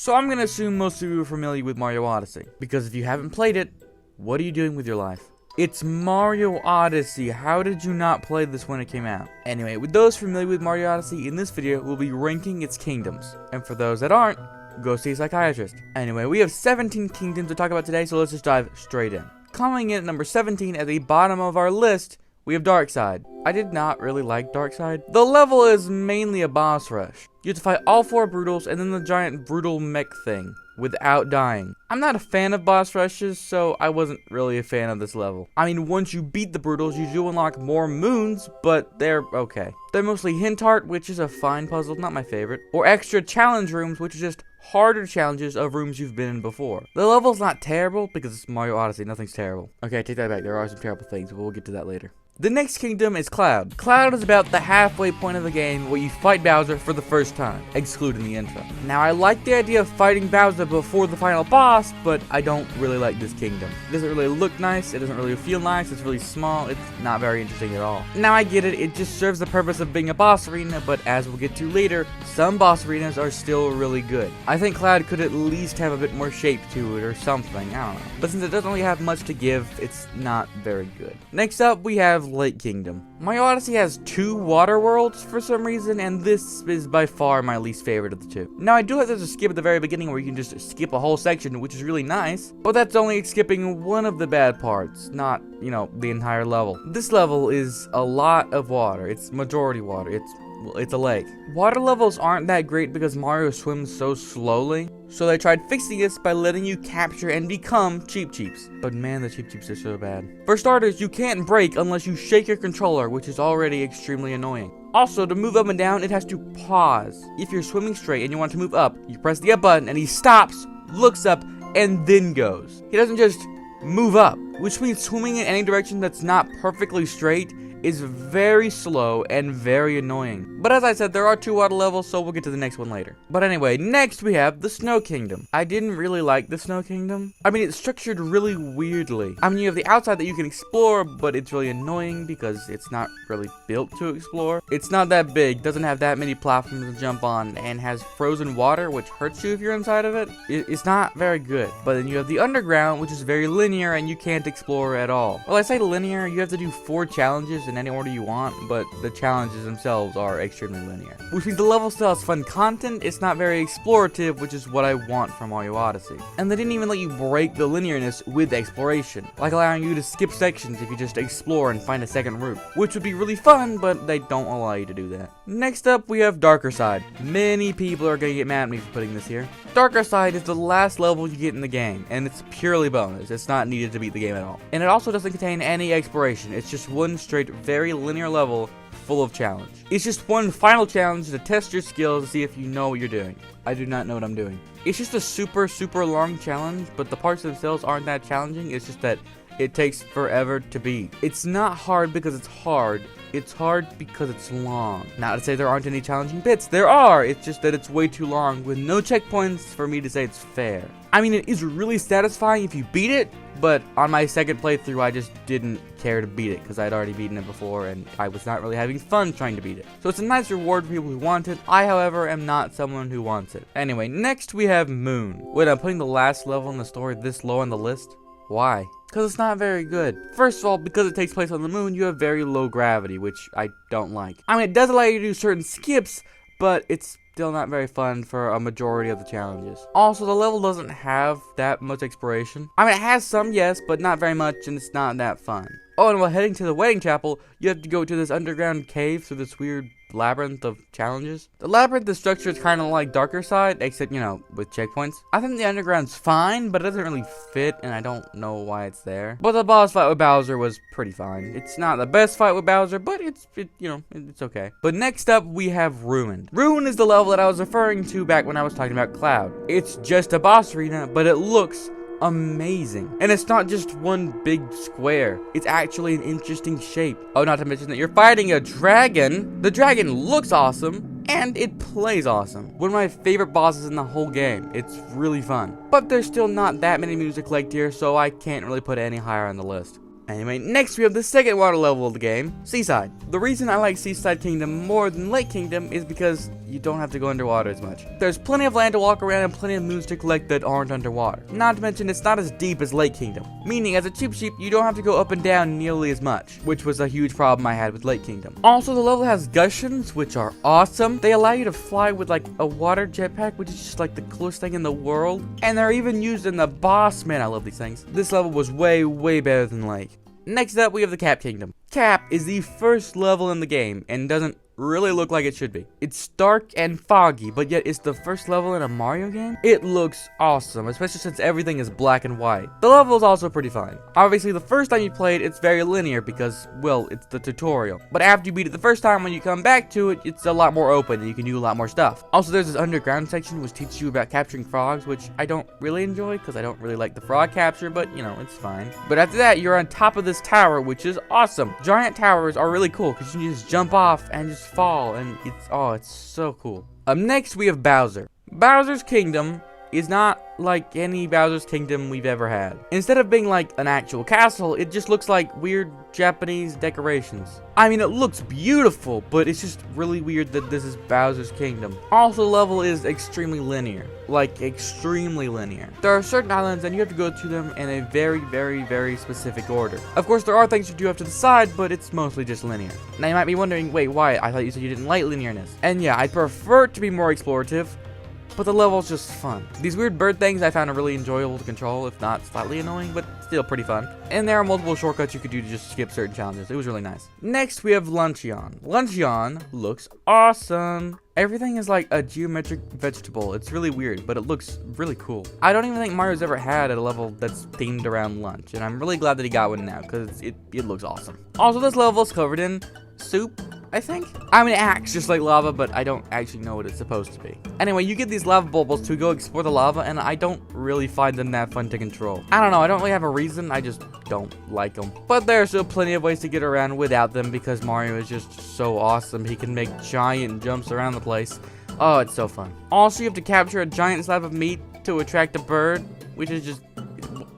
So I'm gonna assume most of you are familiar with Mario Odyssey, because if you haven't played it, what are you doing with your life? It's Mario Odyssey. How did you not play this when it came out? Anyway, with those familiar with Mario Odyssey, in this video, we'll be ranking its kingdoms. And for those that aren't, go see a psychiatrist. Anyway, we have 17 kingdoms to talk about today, so let's just dive straight in. Coming in at number 17 at the bottom of our list, we have Darkside. I did not really like Darkside. The level is mainly a boss rush. You have to fight all 4 Brutals and then the giant brutal mech thing without dying. I'm not a fan of boss rushes, so I wasn't really a fan of this level. I mean, once you beat the Brutals, you do unlock more moons, but they're okay. They're mostly Hint Heart, which is a fine puzzle, not my favorite, or extra challenge rooms, which are just harder challenges of rooms you've been in before. The level's not terrible because it's Mario Odyssey, nothing's terrible. Okay, I take that back, there are some terrible things, but we'll get to that later. The next kingdom is Cloud. Cloud is about the halfway point of the game where you fight Bowser for the first time, excluding the intro. Now, I like the idea of fighting Bowser before the final boss, but I don't really like this kingdom. It doesn't really look nice, it doesn't really feel nice, it's really small, it's not very interesting at all. Now, I get it, it just serves the purpose of being a boss arena, but as we'll get to later, some boss arenas are still really good. I think Cloud could at least have a bit more shape to it or something, I don't know. But since it doesn't really have much to give, it's not very good. Next up, we have Lake Kingdom. Mario Odyssey has 2 water worlds for some reason, and this is by far my least favorite of the 2. Now, I do have there's a skip at the very beginning where you can just skip a whole section, which is really nice, but that's only skipping one of the bad parts, not, the entire level. This level is a lot of water. It's majority water. It's a lake. Water levels aren't that great because Mario swims so slowly, so they tried fixing this by letting you capture and become Cheep Cheeps. But man, the Cheep Cheeps are so bad. For starters, you can't break unless you shake your controller, which is already extremely annoying. Also, to move up and down, it has to pause. If you're swimming straight and you want to move up, you press the up button and he stops, looks up, and then goes. He doesn't just move up, which means swimming in any direction that's not perfectly straight is very slow and very annoying. But as I said, there are 2 water levels, so we'll get to the next one later. But anyway, next we have the Snow Kingdom. I didn't really like the Snow Kingdom. I mean, it's structured really weirdly. I mean, you have the outside that you can explore, but it's really annoying because it's not really built to explore. It's not that big, doesn't have that many platforms to jump on, and has frozen water, which hurts you if you're inside of it. It's not very good. But then you have the underground, which is very linear, and you can't explore at all. Well, I say linear, you have to do 4 challenges in any order you want, but the challenges themselves are extremely linear. Which means the level still has fun content, it's not very explorative, which is what I want from Mario Odyssey. And they didn't even let you break the linearness with exploration, like allowing you to skip sections if you just explore and find a second route, which would be really fun, but they don't allow you to do that. Next up, we have Darker Side. Many people are gonna get mad at me for putting this here. Darker Side is the last level you get in the game, and it's purely bonus. It's not needed to beat the game at all. And it also doesn't contain any exploration. It's just one straight, very linear level full of challenge. It's just one final challenge to test your skills to see if you know what you're doing. I do not know what I'm doing. It's just a super long challenge, but the parts themselves aren't that challenging. It's just that it takes forever to beat. It's not hard because it's hard. It's hard because it's long. Not to say there aren't any challenging bits. There are. It's just that it's way too long with no checkpoints for me to say it's fair. I mean, it is really satisfying if you beat it, but on my second playthrough, I just didn't care to beat it because I'd already beaten it before and I was not really having fun trying to beat it. So it's a nice reward for people who want it. I, however, am not someone who wants it. Anyway, next we have Moon. Wait, I'm putting the last level in the story this low on the list? Why? Because it's not very good. First of all, because it takes place on the moon, you have very low gravity, which I don't like. I mean, it does allow you to do certain skips, but it's still not very fun for a majority of the challenges. Also, the level doesn't have that much exploration. I mean, it has some, yes, but not very much, and it's not that fun. Oh, and while heading to the wedding chapel, you have to go to this underground cave through this weird labyrinth of challenges. The labyrinth is structured kind of like Darker Side, except, with checkpoints. I think the underground's fine, but it doesn't really fit, and I don't know why it's there. But the boss fight with Bowser was pretty fine. It's not the best fight with Bowser, but it's okay. But next up, we have Ruined. Ruined is the level that I was referring to back when I was talking about Cloud. It's just a boss arena, but it looks amazing. And it's not just one big square. It's actually an interesting shape. Oh, not to mention that you're fighting a dragon. The dragon looks awesome, and it plays awesome. One of my favorite bosses in the whole game. It's really fun. But there's still not that many music liked here, so I can't really put it any higher on the list. Anyway, next we have the second water level of the game, Seaside. The reason I like Seaside Kingdom more than Lake Kingdom is because you don't have to go underwater as much. There's plenty of land to walk around and plenty of moons to collect that aren't underwater. Not to mention, it's not as deep as Lake Kingdom, meaning as a Cheap Sheep, you don't have to go up and down nearly as much, which was a huge problem I had with Lake Kingdom. Also, the level has gushions, which are awesome. They allow you to fly with like a water jetpack, which is just like the coolest thing in the world. And they're even used in the boss. Man, I love these things. This level was way, way better than Lake. Next up, we have the Cap Kingdom. Cap is the first level in the game and doesn't really look like it should be. It's dark and foggy, but yet it's the first level in a Mario game. It looks awesome, especially since everything is black and white. The level is also pretty fun. Obviously, the first time you play it, it's very linear because, well, it's the tutorial. But after you beat it the first time, when you come back to it, it's a lot more open and you can do a lot more stuff. Also, there's this underground section which teaches you about capturing frogs, which I don't really enjoy because I don't really like the frog capture, but you know, it's fine. But after that, you're on top of this tower, which is awesome. Giant towers are really cool because you can just jump off and just fall, and it's so cool. Up next, we have Bowser. Bowser's Kingdom is not like any Bowser's Kingdom we've ever had. Instead of being like an actual castle, it just looks like weird Japanese decorations. I mean, it looks beautiful, but it's just really weird that this is Bowser's Kingdom. Also, the level is extremely linear. Like, extremely linear. There are certain islands and you have to go to them in a very, very, very specific order. Of course, there are things you do have to decide, but it's mostly just linear. Now, you might be wondering, wait, why? I thought you said you didn't like linearness. And yeah, I prefer it to be more explorative, but the level's just fun. These weird bird things I found really enjoyable to control, if not slightly annoying, but still pretty fun. And there are multiple shortcuts you could do to just skip certain challenges. It was really nice. Next, we have Luncheon. Luncheon looks awesome. Everything is like a geometric vegetable. It's really weird, but it looks really cool. I don't even think Mario's ever had a level that's themed around lunch, and I'm really glad that he got one now, because it looks awesome. Also, this level is covered in soup, I think. I mean, it acts just like lava, but I don't actually know what it's supposed to be. Anyway, you get these lava bubbles to go explore the lava, and I don't really find them that fun to control. I don't know, I don't really have a reason, I just don't like them. But there are still plenty of ways to get around without them, because Mario is just so awesome. He can make giant jumps around the place. Oh, it's so fun. Also, you have to capture a giant slab of meat to attract a bird, which is just...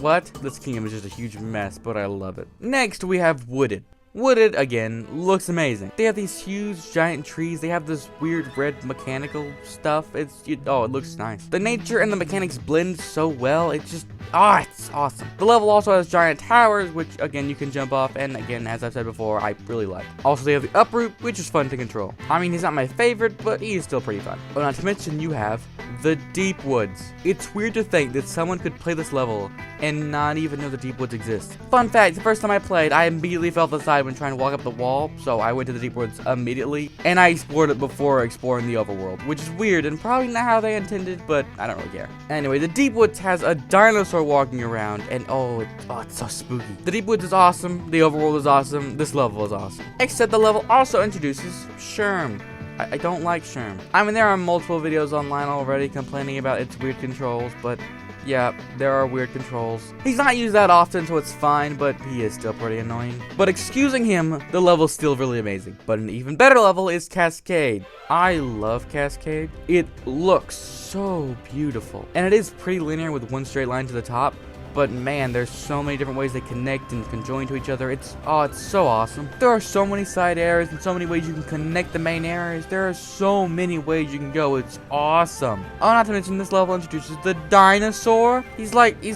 what? This kingdom is just a huge mess, but I love it. Next, we have Wooded. Wooded, again, looks amazing. They have these huge, giant trees. They have this weird red mechanical stuff. It looks nice. The nature and the mechanics blend so well. It's awesome. The level also has giant towers, which, again, you can jump off. And, again, as I've said before, I really like. Also, they have the uproot, which is fun to control. I mean, he's not my favorite, but he is still pretty fun. But not to mention, you have the Deep Woods. It's weird to think that someone could play this level and not even know the Deep Woods exist. Fun fact, the first time I played, I immediately fell off the side when trying to walk up the wall, so I went to the Deep Woods immediately, and I explored it before exploring the overworld, which is weird and probably not how they intended, but I don't really care. Anyway, the Deep Woods has a dinosaur walking around, and it's so spooky. The Deep Woods is awesome, the overworld is awesome, this level is awesome. Except the level also introduces Sherm. I don't like Sherm. I mean, there are multiple videos online already complaining about its weird controls, but yeah, there are weird controls. He's not used that often, so it's fine, but he is still pretty annoying. But excusing him, the level's still really amazing. But an even better level is Cascade. I love Cascade. It looks so beautiful. And it is pretty linear with one straight line to the top. But man, there's so many different ways they connect and conjoin to each other. It's so awesome. There are so many side areas and so many ways you can connect the main areas. There are so many ways you can go. It's awesome. Oh, not to mention this level introduces the dinosaur. He's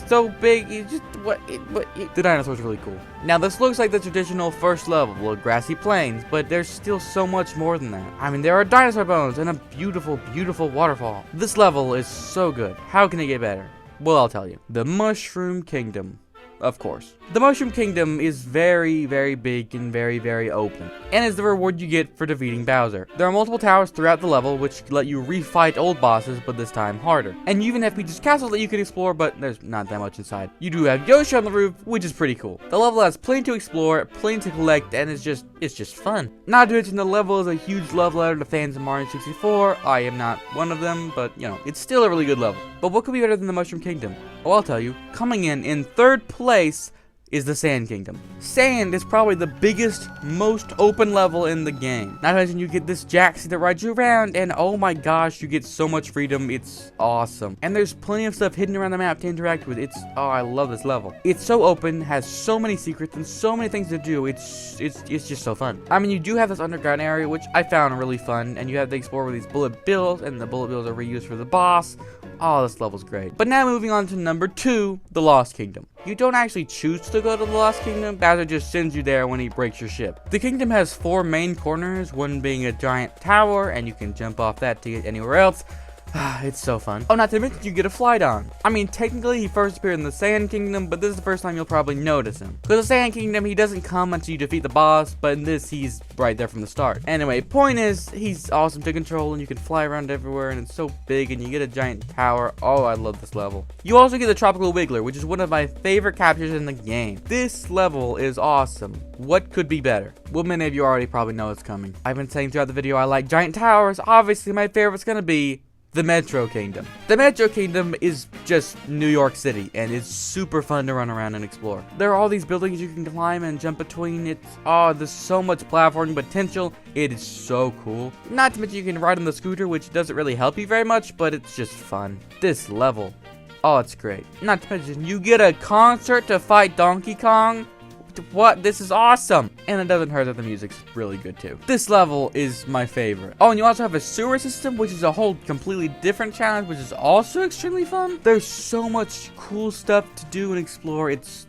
so big. He's just the dinosaur's really cool. Now this looks like the traditional first level of grassy plains, but there's still so much more than that. I mean, there are dinosaur bones and a beautiful, beautiful waterfall. This level is so good. How can it get better? Well, I'll tell you. The Mushroom Kingdom. Of course. The Mushroom Kingdom is very, very big and very, very open, and is the reward you get for defeating Bowser. There are multiple towers throughout the level which let you refight old bosses, but this time harder. And you even have Peach's Castle that you can explore, but there's not that much inside. You do have Yoshi on the roof, which is pretty cool. The level has plenty to explore, plenty to collect, and it's just fun. Not to mention the level is a huge love letter to fans of Mario 64. I am not one of them, but you know, it's still a really good level. But what could be better than the Mushroom Kingdom? Well, I'll tell you. Coming in third place is the Sand Kingdom. Sand is probably the biggest, most open level in the game. Not to mention you get this Jaxie that rides you around, and oh my gosh, you get so much freedom. It's awesome. And there's plenty of stuff hidden around the map to interact with. Oh, I love this level. It's so open, has so many secrets, and so many things to do. It's just so fun. I mean, you do have this underground area, which I found really fun, and you have to explore with these bullet bills, and the bullet bills are reused for the boss. Oh, this level's great. But now moving on to number 2, the Lost Kingdom. You don't actually choose to go to the Lost Kingdom, Bowser just sends you there when he breaks your ship. The kingdom has 4 main corners, one being a giant tower, and you can jump off that to get anywhere else. It's so fun. Oh, not to mention you get a flight on. I mean, technically he first appeared in the Sand Kingdom, but this is the first time you'll probably notice him. Because the Sand Kingdom, he doesn't come until you defeat the boss, but in this, he's right there from the start. Anyway, point is, he's awesome to control, and you can fly around everywhere, and it's so big, and you get a giant tower. Oh, I love this level. You also get the Tropical Wiggler, which is one of my favorite captures in the game. This level is awesome. What could be better? Well, many of you already probably know it's coming. I've been saying throughout the video I like giant towers. Obviously, my favorite's gonna be the Metro Kingdom. The Metro Kingdom is just New York City, and it's super fun to run around and explore. There are all these buildings you can climb and jump between. There's so much platforming potential. It is so cool. Not to mention you can ride on the scooter, which doesn't really help you very much, but it's just fun. This level, oh, it's great. Not to mention you get a concert to fight Donkey Kong. What? This is awesome. And it doesn't hurt that the music's really good too. This level is my favorite. Oh, and you also have a sewer system, which is a whole completely different challenge, which is also extremely fun. There's so much cool stuff to do and explore. It's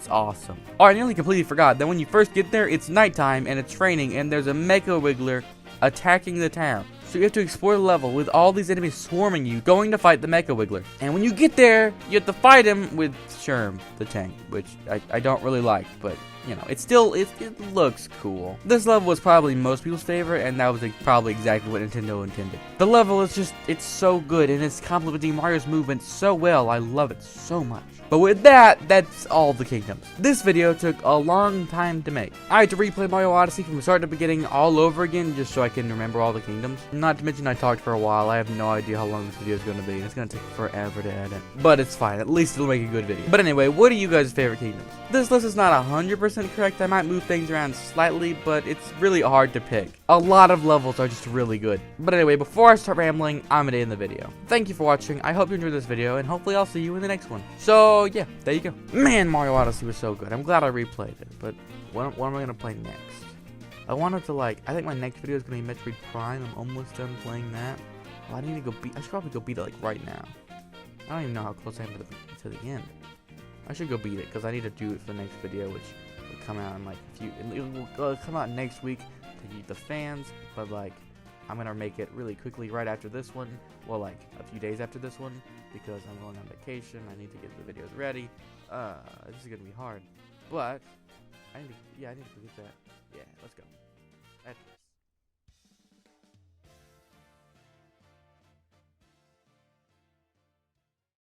awesome. Oh, I nearly completely forgot that when you first get there, it's nighttime and it's raining, and there's a Mecha Wiggler attacking the town. So you have to explore the level with all these enemies swarming you, going to fight the Mecha Wiggler. And when you get there, you have to fight him with Sherm, the tank, which I don't really like, but you know, it looks cool. This level was probably most people's favorite, and that was probably exactly what Nintendo intended. The level is just, it's so good, and it's complementing Mario's movement so well. I love it so much. But with that, that's all the kingdoms. This video took a long time to make. I had to replay Mario Odyssey from start to beginning all over again just so I can remember all the kingdoms. Not to mention I talked for a while. I have no idea how long this video is going to be. It's going to take forever to edit. But it's fine. At least it'll make a good video. But anyway, what are you guys' favorite kingdoms? This list is not 100% correct. I might move things around slightly, but it's really hard to pick. A lot of levels are just really good. But anyway, before I start rambling, I'm gonna end the video. Thank you for watching. I hope you enjoyed this video, and hopefully I'll see you in the next one. So yeah, there you go. Man, Mario Odyssey was so good. I'm glad I replayed it, but what am I gonna play next? I wanted to I think my next video is gonna be Metroid Prime. I'm almost done playing that. Well, I need to go I should probably go beat it right now. I don't even know how close I am to the end. I should go beat it because I need to do it for the next video, which will come out in it will come out next week to the fans, but I'm gonna make it really quickly right after this one. Well, a few days after this one, because I'm going on vacation. I need to get the videos ready. This is gonna be hard, but I need to get that. Yeah, let's go.